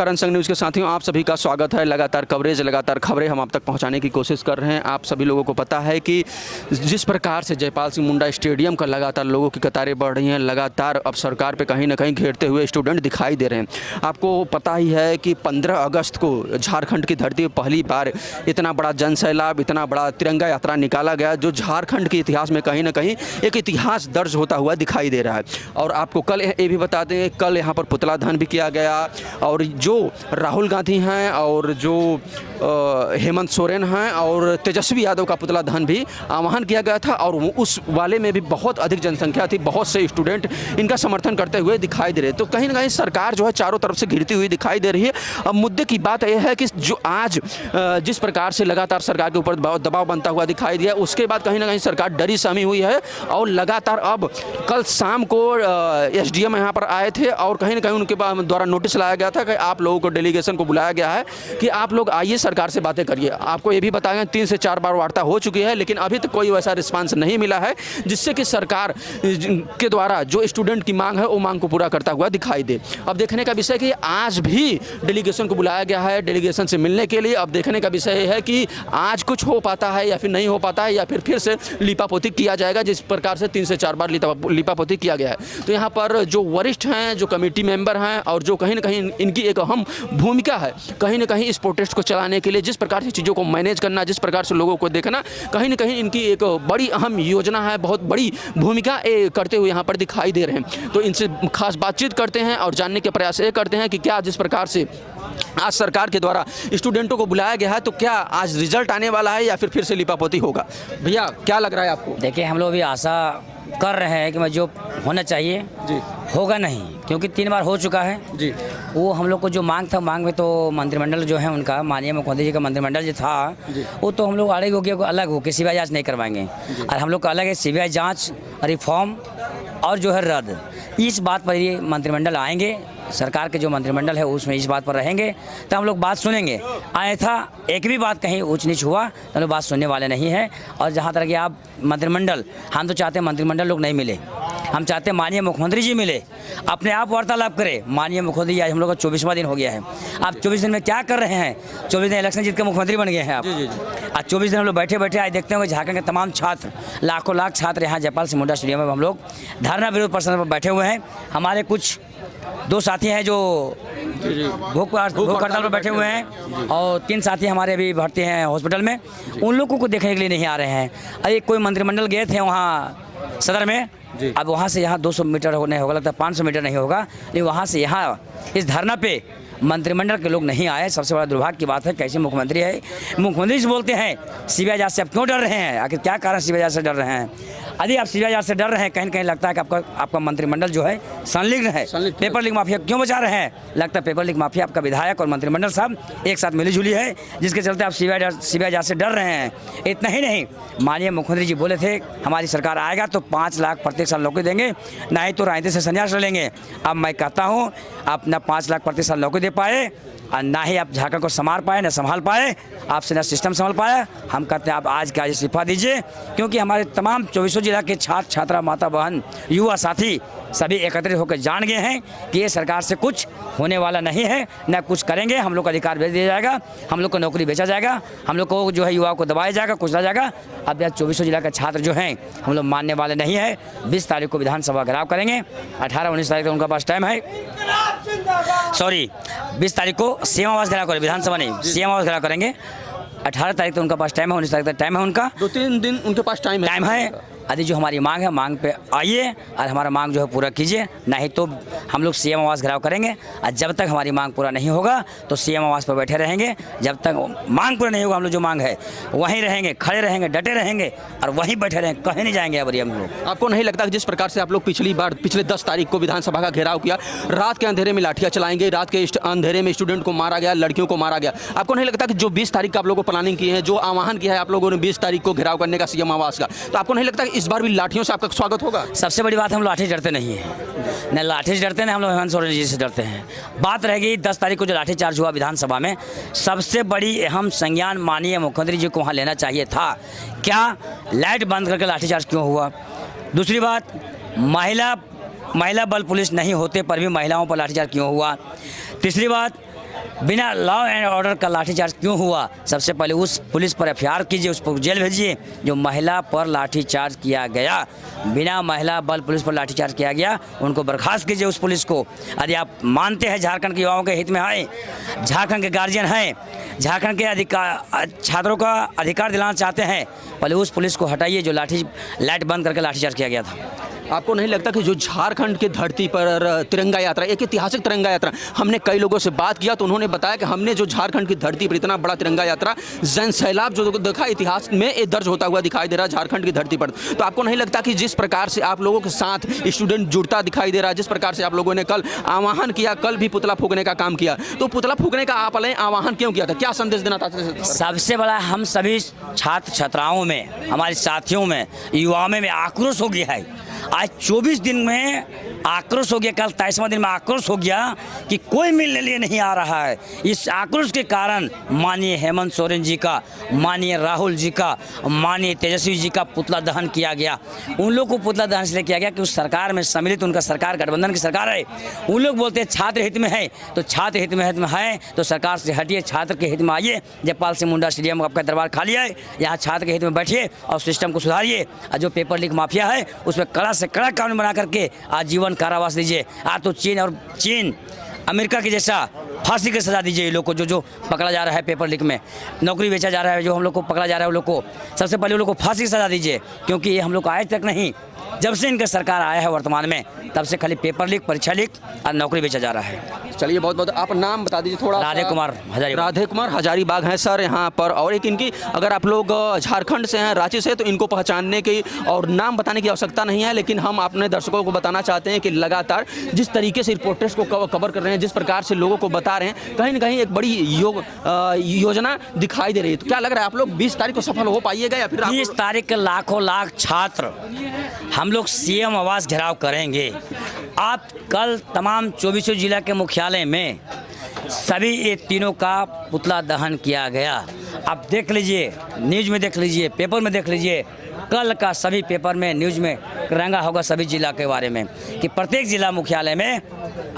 करण संघ न्यूज़ के साथियों, आप सभी का स्वागत है। लगातार कवरेज, लगातार खबरें हम आप तक पहुंचाने की कोशिश कर रहे हैं। आप सभी लोगों को पता है कि जिस प्रकार से जयपाल सिंह मुंडा स्टेडियम का लगातार लोगों की कतारें बढ़ रही हैं, लगातार अब सरकार पे कहीं ना कहीं घेरते हुए स्टूडेंट दिखाई दे रहे हैं। आपको पता ही है कि 15 अगस्त को झारखंड की धरती पर पहली बार इतना बड़ा जन सैलाब, इतना बड़ा तिरंगा यात्रा निकाला गया, जो झारखंड के इतिहास में कहीं ना कहीं एक इतिहास दर्ज होता हुआ दिखाई दे रहा है। और आपको कल ये भी बता दें, कल यहाँ पर पुतला दहन भी किया गया और जो राहुल गांधी हैं और जो हेमंत सोरेन हैं और तेजस्वी यादव का पुतला दहन भी आह्वान किया गया था और उस वाले में भी बहुत अधिक जनसंख्या थी। बहुत से स्टूडेंट इनका समर्थन करते हुए दिखाई दे रहे। तो कहीं ना कहीं सरकार जो है चारों तरफ से घिरती हुई दिखाई दे रही है। अब मुद्दे की बात यह है कि जो आज जिस प्रकार से लगातार सरकार के ऊपर दबाव बनता हुआ दिखाई दिया, उसके बाद कहीं ना कहीं सरकार डरी सहमी हुई है और लगातार अब कल शाम को एसडीएम यहाँ पर आए थे और कहीं ना कहीं उनके द्वारा नोटिस लाया गया था कि आप लोगों को डेलीगेशन को बुलाया गया है कि आप लोग आइए, सरकार से बातें करिए। आपको ये भी बताया 3 से 4 बार वार्ता हो चुकी है, लेकिन अभी तक कोई वैसा रिस्पांस नहीं मिला है जिससे कि सरकार के द्वारा जो स्टूडेंट की मांग है वो मांग को पूरा करता हुआ दिखाई दे। अब देखने का विषय कि आज भी डेलीगेशन को बुलाया गया है डेलीगेशन से मिलने के लिए। अब देखने का विषय है कि आज कुछ हो पाता है या फिर नहीं हो पाता है या फिर से लिपापोती किया जाएगा, जिस प्रकार से 3 से 4 बार लिपापोती किया गया है। तो यहाँ पर जो वरिष्ठ हैं, जो कमेटी मेंबर हैं और जो कहीं ना कहीं इनकी एक अहम भूमिका है कहीं ना कहीं इस प्रोटेस्ट को चलाने के लिए, जिस प्रकार से चीज़ों को मैनेज करना, जिस प्रकार से लोगों को देखना, कहीं ना कहीं इनकी एक बड़ी अहम योजना है, बहुत बड़ी भूमिका करते हुए यहाँ पर दिखाई दे रहे हैं। तो इनसे खास बातचीत करते हैं और जानने के प्रयास ये करते हैं कि क्या जिस प्रकार से आज सरकार के द्वारा स्टूडेंटों को बुलाया गया है, तो क्या आज रिजल्ट आने वाला है या फिर से लिपापोती होगा। भैया क्या लग रहा है आपको? देखिए, हम लोग भी आशा कर रहे हैं कि मैं जो होना चाहिए जी होगा नहीं, क्योंकि 3 बार हो चुका है जी। वो हम लोग को जो मांग था, मांग में तो मंत्रिमंडल जो है उनका, माननीय मुख्यमंत्री जी का मंत्रिमंडल जो था वो तो हम लोग अलग हो गया, अलग हो के सीबीआई जांच नहीं करवाएंगे। और हम लोग का अलग है सीबीआई जांच, रिफॉर्म और जो है रद्द। इस बात पर ये मंत्रिमंडल आएंगे, सरकार के जो मंत्रिमंडल है उसमें इस बात पर रहेंगे तो हम लोग बात सुनेंगे। आए था एक भी बात कहीं ऊंच नीच हुआ तो हम लोग बात सुनने वाले नहीं हैं। और जहाँ तक कि आप मंत्रिमंडल, हम तो चाहते हैं मंत्रिमंडल लोग नहीं मिले, हम चाहते हैं माननीय मुख्यमंत्री जी मिले, अपने आप वार्तालाप करें। माननीय मुख्यमंत्री जी, आज हम लोग का 24वां दिन हो गया है। आप 24 दिन में क्या कर रहे हैं? 24 दिन इलेक्शन जीत के मुख्यमंत्री बन गए हैं आप। आज 24 दिन हम लोग बैठे बैठे आज देखते हैं झारखंड के तमाम छात्र, लाखों लाख छात्र यहाँ जयपाल सिंह मुंडा स्टेडियम में हम लोग धरना विरोध प्रदर्शन पर बैठे हुए हैं। हमारे कुछ 2 साथी हैं जो भूख हड़ताल पर बैठे हुए हैं और 3 साथी हमारे अभी भर्ती हैं हॉस्पिटल में। उन लोगों को देखने के लिए नहीं आ रहे हैं। अरे कोई मंत्रिमंडल गए थे वहाँ सदर में, अब वहाँ से यहाँ 200 मीटर नहीं होगा, लगता है 500 मीटर नहीं होगा, लेकिन वहाँ से यहाँ इस धरना पे मंत्रिमंडल के लोग नहीं आए। सबसे बड़ा दुर्भाग्य की बात है। कैसे मुख्यमंत्री है, मुख्यमंत्री से बोलते हैं सीबीआई जांच से आप क्यों डर रहे हैं? आखिर क्या कारण सीबीआई जांच से डर रहे हैं? यदि आप सीबीआई जांच से डर रहे हैं, कहीं ना कहीं लगता है कि आपका मंत्रिमंडल जो है संलिग्न है। पेपर लीक माफिया क्यों बचा रहे हैं? लगता है पेपर लीक माफिया आपका विधायक और मंत्रिमंडल साहब एक साथ मिली जुली है, जिसके चलते आप सीबीआई जांच से डर रहे हैं। इतना ही नहीं, माननीय मुख्यमंत्री जी बोले थे हमारी सरकार आएगा तो 5 लाख प्रत्येक साल नौकरी देंगे, नहीं तो राजनीति से संन्यास लेंगे। अब मैं कहता हूँ, आप न 5 लाख प्रत्येक साल नौकरी दे पाए और ना ही आप झारखंड को संभाल पाए, न संभाल पाए, आपसे न सिस्टम संभाल पाया। हम कहते हैं आप आज का इस्तीफा दीजिए, क्योंकि हमारे तमाम 24 जिला के छात्र छात्रा, माता बहन, युवा साथी सभी एकत्रित होकर जान गए हैं कि ये सरकार से कुछ होने वाला नहीं है, न कुछ करेंगे। हम लोग को अधिकार भेज दिया जाएगा, हम लोग को नौकरी बेचा जाएगा, हम लोग को जो है युवाओं को दबाया जाएगा, कुचला जाएगा। अब यह 24 जिला के छात्र जो हैं हम लोग मानने वाले नहीं है। 20 तारीख को विधानसभा घेराव करेंगे, 18-19 तारीख तक उनका पास टाइम है। 20 तारीख को सीएम आवास घेराव करेंगे, विधानसभा नहीं, सीएम आवास घेराव करेंगे। 18 तारीख तक उनका पास टाइम है, 19 तारीख तक टाइम है उनका। 2-3 दिन उनके पास टाइम है। यदि जो हमारी मांग है, मांग पे आइए और हमारा मांग जो है पूरा कीजिए, नहीं तो हम लोग सीएम आवास घेराव करेंगे। और जब तक हमारी मांग पूरा नहीं होगा तो सीएम आवास पर बैठे रहेंगे। जब तक मांग पूरा नहीं होगा, हम लोग जो मांग है वहीं रहेंगे, खड़े रहेंगे, डटे रहेंगे और वहीं बैठे रहेंगे, कहीं नहीं जाएंगे। अब हम लोग, आपको नहीं लगता कि जिस प्रकार से आप लोग पिछले 10 तारीख को विधानसभा का घेराव किया, रात के अंधेरे में लाठियां चलाएंगे, रात के अंधेरे में स्टूडेंट को मारा गया, लड़कियों को मारा गया, आपको नहीं लगता कि जो 20 तारीख का आप लोगों को प्लानिंग की है, जो आह्वान किया है आप लोगों ने 20 तारीख को घेराव करने का सीएम आवास का, तो आपको नहीं लगता कि इस बार भी लाठियों से आपका स्वागत होगा? सबसे बड़ी बात, हम लाठी से डरते नहीं हैं, न लाठी से डरते हैं, हम लोग हेमंत सोरेन जी से डरते हैं। बात रहेगी 10 तारीख को जो लाठीचार्ज हुआ विधानसभा में, सबसे बड़ी अहम संज्ञान माननीय मुख्यमंत्री जी को वहाँ लेना चाहिए था। क्या लाइट बंद करके लाठीचार्ज क्यों हुआ? दूसरी बात, महिला बल पुलिस नहीं होते पर भी महिलाओं पर लाठीचार्ज क्यों हुआ? तीसरी बात, बिना लॉ एंड ऑर्डर का लाठीचार्ज क्यों हुआ? सबसे पहले उस पुलिस पर एफआईआर कीजिए, उसको जेल भेजिए जो महिला पर लाठीचार्ज किया गया। बिना महिला बल पुलिस पर लाठीचार्ज किया गया, उनको बर्खास्त कीजिए उस पुलिस को। यदि आप मानते हैं झारखंड के युवाओं के हित में है, झारखंड के गार्जियन हैं, झारखंड के छात्रों का अधिकार दिलाना चाहते हैं, पहले उस पुलिस को हटाइए जो लाइट बंद करके लाठीचार्ज किया गया था। आपको नहीं लगता कि जो झारखंड की धरती पर तिरंगा यात्रा, एक ऐतिहासिक तिरंगा यात्रा, हमने कई लोगों से बात किया तो उन्होंने बताया कि हमने जो झारखंड की धरती पर इतना बड़ा तिरंगा यात्रा जन सैलाब जो देखा, इतिहास में ये दर्ज होता हुआ दिखाई दे रहा है झारखंड की धरती पर। तो आपको नहीं लगता कि जिस प्रकार से आप लोगों के साथ स्टूडेंट जुड़ता दिखाई दे रहा है, जिस प्रकार से आप लोगों ने कल आह्वान किया, कल भी पुतला फूकने का काम किया, तो पुतला फूकने का आप आह्वान क्यों किया था? क्या संदेश देना था? सबसे बड़ा हम सभी छात्र छात्राओं में, हमारे साथियों में, युवाओं में आक्रोश हो गया है। आज 24 दिन में आक्रोश हो गया, कल 23वां दिन में आक्रोश हो गया कि कोई मिलने लिए नहीं आ रहा है। इस आक्रोश के कारण माननीय हेमंत सोरेन जी का, माननीय राहुल जी का, माननीय तेजस्वी जी का पुतला दहन किया गया। उन लोग को पुतला दहन इसलिए किया गया कि उस सरकार में सम्मिलित, उनका सरकार गठबंधन की सरकार है। उन लोग बोलते हैं छात्र हित में है, तो छात्र हित में है तो सरकार से हटिए, छात्र के हित में आइए। जयपाल सिंह मुंडा स्टेडियम आपका दरबार खाली है, यहाँ छात्र के हित में बैठिए और सिस्टम को सुधारिए। और जो पेपर लीक माफिया है उस पर कड़ा से कड़ा कानून बना करके आजीवन कारावास दीजिए। आज तो चीन अमेरिका के जैसा फांसी की सजा दीजिए। ये लोग को जो पकड़ा जा रहा है पेपर लीक में, नौकरी बेचा जा रहा है, जो हम लोग को पकड़ा जा रहा है, उन लोग को सबसे पहले उन लोग को फांसी की सजा दीजिए। क्योंकि ये हम लोग को आज तक नहीं, जब से इनका सरकार आया है वर्तमान में, तब से खाली पेपर लीक, परीक्षा लीक और नौकरी बेचा जा रहा है। चलिए, बहुत बहुत आप नाम बता दीजिए थोड़ा। राधे कुमार हजारीबाग हैं सर यहाँ पर। और एक इनकी, अगर आप लोग झारखंड से हैं, रांची से, तो इनको पहचानने की और नाम बताने की आवश्यकता नहीं है, लेकिन हम अपने दर्शकों को बताना चाहते हैं कि लगातार जिस तरीके से रिपोर्टर्स को कवर कर रहे हैं, जिस प्रकार से लोगों को बता रहे हैं, कहीं ना कहीं एक बड़ी योजना दिखाई दे रही है। तो क्या लग रहा है आप लोग 20 तारीख को सफल हो पाइएगा या फिर 20 तारीख के लाखों लाख छात्र हम लोग सीएम आवास घेराव करेंगे। आप कल तमाम 24 जिला के मुख्यालय में सभी ये तीनों का पुतला दहन किया गया। आप देख लीजिए, न्यूज़ में देख लीजिए, पेपर में देख लीजिए, कल का सभी पेपर में, न्यूज़ में रंगा होगा सभी जिला के बारे में कि प्रत्येक जिला मुख्यालय में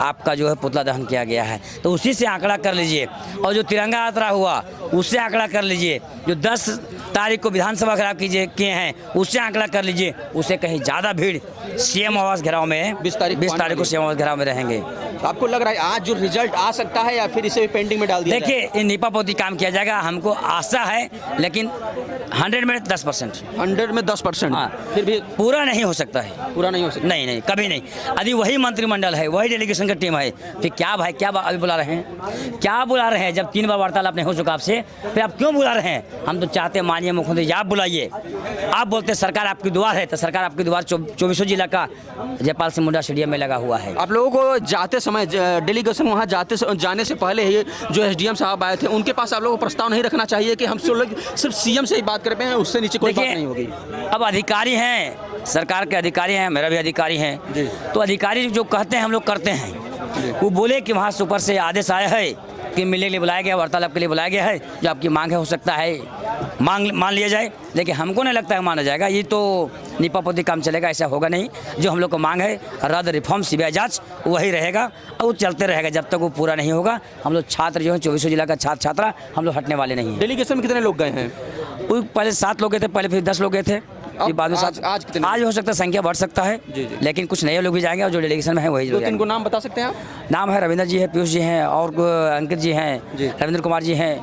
आपका जो है पुतला दहन किया गया है। तो उसी से आंकड़ा कर लीजिए, और जो तिरंगा यात्रा हुआ उससे आंकड़ा कर लीजिए, जो 10 तारीख को विधानसभा घेराव किए हैं उससे आंकड़ा कर लीजिए, उससे कहीं ज़्यादा भीड़ सीएम आवास घेराव में 20 तारीख को सीएम आवास घेराव में रहेंगे। आपको लग रहा है आज जो रिजल्ट आ सकता है या फिर इसे पेंडिंग में डाल दिया? देखिए, नीपापोती काम किया जाएगा, हमको आशा है, लेकिन 100 में 10%। 100 में 10%? हाँ, फिर भी पूरा नहीं हो सकता है। पूरा नहीं हो सकता? नहीं, कभी नहीं। यदि वही मंत्रिमंडल है, वही डेलीगेशन की टीम है, फिर क्या भाई, क्या अभी बुला रहे हैं? क्या बुला रहे हैं? जब 3 बार वार्तालाप नहीं हो चुका आपसे, फिर आप क्यों बुला रहे हैं? हम तो चाहते हैं माननीय मुख्यमंत्री आप बुलाइए। आप बोलते सरकार आपकी द्वार है, तो सरकार आपकी द्वार 24 जिला का जयपाल सिंह मुंडा स्टेडियम में लगा हुआ है। आप लोगों को जाते समय, डेलीगेशन वहाँ जाने से पहले ही जो एसडीएम साहब आए थे, उनके पास आप लोगों को प्रस्ताव नहीं रखना चाहिए कि हम सिर्फ सीएम से ही बात कर पाए हैं, उससे नीचे कोई बात नहीं होगी? अब अधिकारी हैं, सरकार के अधिकारी हैं, मेरा भी अधिकारी हैं, तो अधिकारी जो कहते हैं हम लोग करते हैं। वो बोले कि वहाँ से ऊपर से आदेश आया है कि मिलने के लिए बुलाया गया, वार्तालाप के लिए बुलाया गया है, जो आपकी मांग है हो सकता है मान लिया जाए, लेकिन हमको नहीं लगता है माना जाएगा। ये तो नीपापोती काम चलेगा, ऐसा होगा नहीं। जो हम लोग को मांग है रद्द, रिफॉर्म, सीबीआई जांच, वही रहेगा और वो चलते रहेगा जब तक वो पूरा नहीं होगा। हम लोग छात्र जो है 24 जिला का छात्र छात्रा, हम लोग हटने वाले नहीं हैं। डेलीगेशन में कितने लोग गए हैं? पहले 7 लोग गए थे, पहले फिर 10 लोग गए थे, बाद में आज हो सकता है संख्या बढ़ सकता है। जी। लेकिन कुछ नए लोग भी जाएंगे और जो डेलीगेशन में है वही। 2-3 को नाम बता सकते हैं आप? नाम है रविंद्र जी है, पीयूष जी हैं, और अंकित जी हैं, रविंद्र कुमार जी हैं,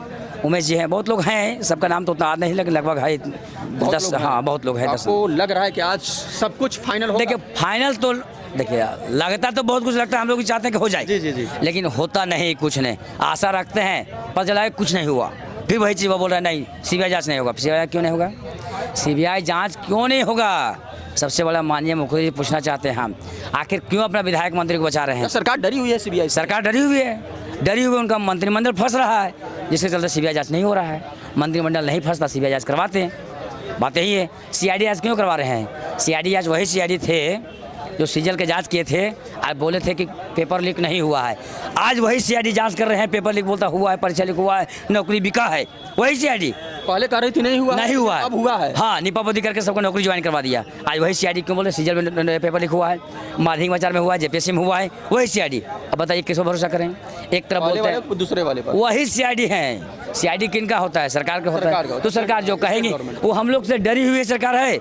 उमेश जी हैं, बहुत लोग हैं। सबका नाम तो उतना याद नहीं, लेकिन लगभग है 10। हाँ, बहुत लोग हैं। आपको लग रहा है कि आज सब कुछ फाइनल होगा? देखिए, फाइनल तो देखिए लगता तो बहुत कुछ लगता है, हम लोग भी चाहते हैं कि हो जाए। जी। लेकिन होता नहीं, कुछ नहीं। आशा रखते हैं, पता चला है कुछ नहीं हुआ, फिर वही चीज़ वो बोल रहा है नहीं सीबीआई जांच नहीं होगा। सीबीआई क्यों नहीं होगा? सीबीआई जांच क्यों नहीं होगा? सबसे बड़ा माननीय मुख्यमंत्री पूछना चाहते हैं हम, आखिर क्यों अपना विधायक मंत्री को बचा रहे हैं? सरकार डरी हुई है, सीबीआई सरकार डरी हुई है, उनका मंत्रिमंडल फंस रहा है, जिसके चलते सीबीआई जांच नहीं हो रहा है। मंत्रिमंडल नहीं फंसता, सीबीआई जांच करवाते हैं। बात यही है। सीआईडी जांच क्यों करवा रहे हैं? सीआईडी जांच वही सीआईडी थे जो सीजल के जांच किए थे, आज बोले थे कि पेपर लीक नहीं हुआ है। आज वही सीआईडी जांच कर रहे हैं, पेपर लीक बोलता हुआ है, परीक्षा लीक हुआ है, नौकरी बिका है, वही सीआईडी। पहले कर रही थी, नहीं हुआ, नहीं हुआ है। अब हुआ है। हाँ, निपापोती करके सबको नौकरी ज्वाइन करवा दिया। आज वही सीआईडी क्यों बोले, सीजल में पेपर लिखा हुआ है, माध्यमिक समाचार में हुआ है, जेपीएससी में हुआ है, वही सीआईडी। अब बताइए किस पर भरोसा करें? एक तरफ पहले बोलते हैं वाले दूसरे वाले पर। वही सीआईडी है। सीआईडी किनका होता है? सरकार का होता सरकार का है। होता तो है। सरकार जो कहेगी गवर्नमेंट। वो हम लोग से डरी हुई सरकार है।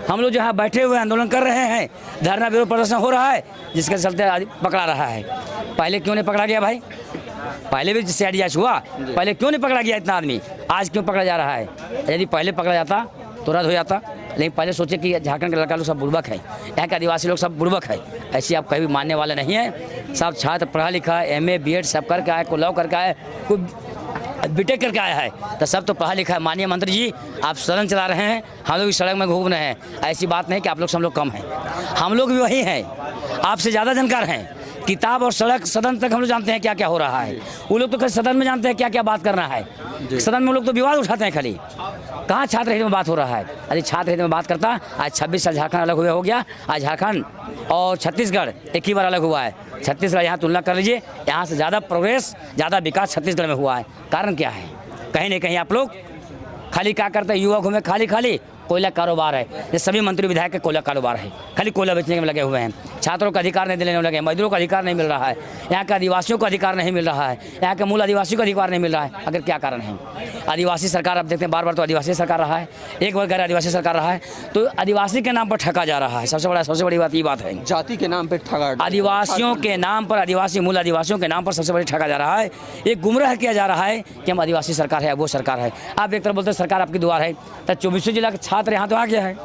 हम लोग जहाँ बैठे हुए आंदोलन कर रहे हैं, धरना विरोध प्रदर्शन हो रहा है, जिसके चलते पकड़ा रहा है। पहले क्यों नहीं पकड़ा गया भाई? पहले भी सीआईडी आज हुआ, पहले क्यों नहीं पकड़ा गया इतना आदमी? आज क्यों पकड़ा जा रहा है? यदि पहले पकड़ा जाता तो रद्द हो जाता। लेकिन पहले सोचे कि झारखंड के लड़का लोग सब बुड़बक है, यहाँ के आदिवासी लोग सब बुड़बक है। ऐसी आप कभी मानने वाले नहीं है। सब छात्र पढ़ा लिखा, एमए बीएड सब करके आए, कोई लॉ करके आए, कोई बीटेक करके आया है, तो सब तो पढ़ा लिखा है। माननीय मंत्री जी, आप सदन चला रहे हैं, हम लोग इस सड़क में घूम रहे हैं। ऐसी बात नहीं कि आप लोग से हम लोग कम हैं, हम लोग भी वही हैं, आपसे ज़्यादा जानकार हैं। किताब और सड़क सदन तक हम लोग जानते हैं क्या क्या हो रहा है। वो लोग तो खाली सदन में जानते हैं क्या क्या बात करना है। सदन में वो लोग तो विवाद उठाते हैं खाली। कहाँ छात्र हित में बात हो रहा है? यदि छात्र हित में बात करता, आज 26 साल झारखंड अलग हुए हो गया। आज झारखंड और छत्तीसगढ़ एक ही बार अलग हुआ है। छत्तीसगढ़ यहाँ तुलना कर लीजिए, यहाँ से ज़्यादा प्रोग्रेस, ज़्यादा विकास छत्तीसगढ़ में हुआ है। कारण क्या है? कहीं ना कहीं आप लोग खाली क्या करते हैं? युवा घूमे खाली खाली कोयला कारोबार है। ये सभी मंत्री विधायक का कोयला कारोबार है, खाली कोयला बेचने में लगे हुए हैं। छात्रों का अधिकार नहीं दिलाने में लगे, मजदूरों का अधिकार नहीं मिल रहा है, यहाँ के आदिवासियों को अधिकार नहीं मिल रहा है, यहाँ के मूल आदिवासियों को अधिकार नहीं मिल रहा है। अगर क्या कारण है? आदिवासी सरकार, आप देखते हैं बार बार तो आदिवासी सरकार रहा है, एक बार गैर आदिवासी सरकार रहा है, तो आदिवासी के नाम पर ठगा जा रहा है। सबसे बड़ी बात ये बात है, जाति के नाम पे ठगा, आदिवासियों के नाम पर, आदिवासी मूल आदिवासियों के नाम पर सबसे बड़ी ठगा जा रहा है। एक गुमराह किया जा रहा है कि हम आदिवासी सरकार है, वो सरकार है। आप एक तरफ बोलते हैं सरकार आपकी दुआर है, तो 24 जिला के छात्र यहाँ तो आ गया है,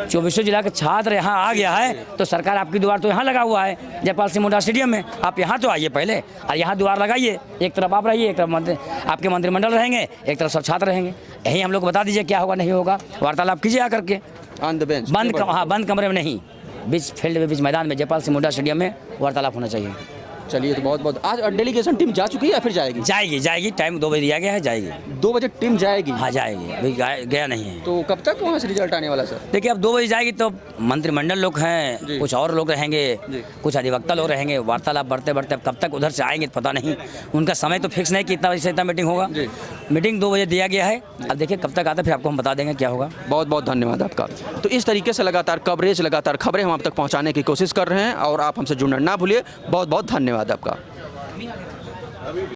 24 जिला के छात्र यहाँ आ गया है, तो सरकार आपकी दुआर तो यहाँ लगा हुआ है, जयपाल सिंह मुंडा स्टेडियम में। आप यहाँ तो आइए पहले और यहाँ दुआर लगाइए। एक तरफ आप रहिए, एक तरफ आपके मंत्रिमंडल रहेंगे, एक तरफ सब छात्र रहेंगे। यही हम लोग को बता दीजिए क्या होगा नहीं होगा। वार्तालाप कीजिए आकर के, ऑन द बेंच, बंद कमरे में नहीं, बीच फील्ड में, बीच मैदान में, जयपाल सिंह मुंडा स्टेडियम में वार्तालाप होना चाहिए। चलिए, तो बहुत बहुत। आज डेलीगेशन टीम जा चुकी है या फिर जाएगी? जाएगी। टाइम 2 बजे दिया गया है, जाएगी। 2 बजे टीम जाएगी? हाँ जाएगी, अभी गया नहीं है। तो कब तक वहाँ से रिजल्ट आने वाला सर? देखिए, अब 2 बजे जाएगी तो मंत्रिमंडल लोग हैं, कुछ और लोग रहेंगे, कुछ अधिवक्ता लोग रहेंगे। वार्तालाप बढ़ते बढ़ते कब तक उधर से आएंगे पता नहीं। उनका समय तो फिक्स नहीं कि इतना बजे से इतना मीटिंग होगा। मीटिंग 2 बजे दिया गया है। अब देखिए कब तक आता है, फिर आपको हम बता देंगे क्या होगा। बहुत बहुत धन्यवाद आपका। तो इस तरीके से लगातार कवरेज, लगातार खबरें हम आप तक पहुँचाने की कोशिश कर रहे हैं और आप हमसे जुड़ना ना भूलिए। बहुत बहुत धन्यवाद आपका।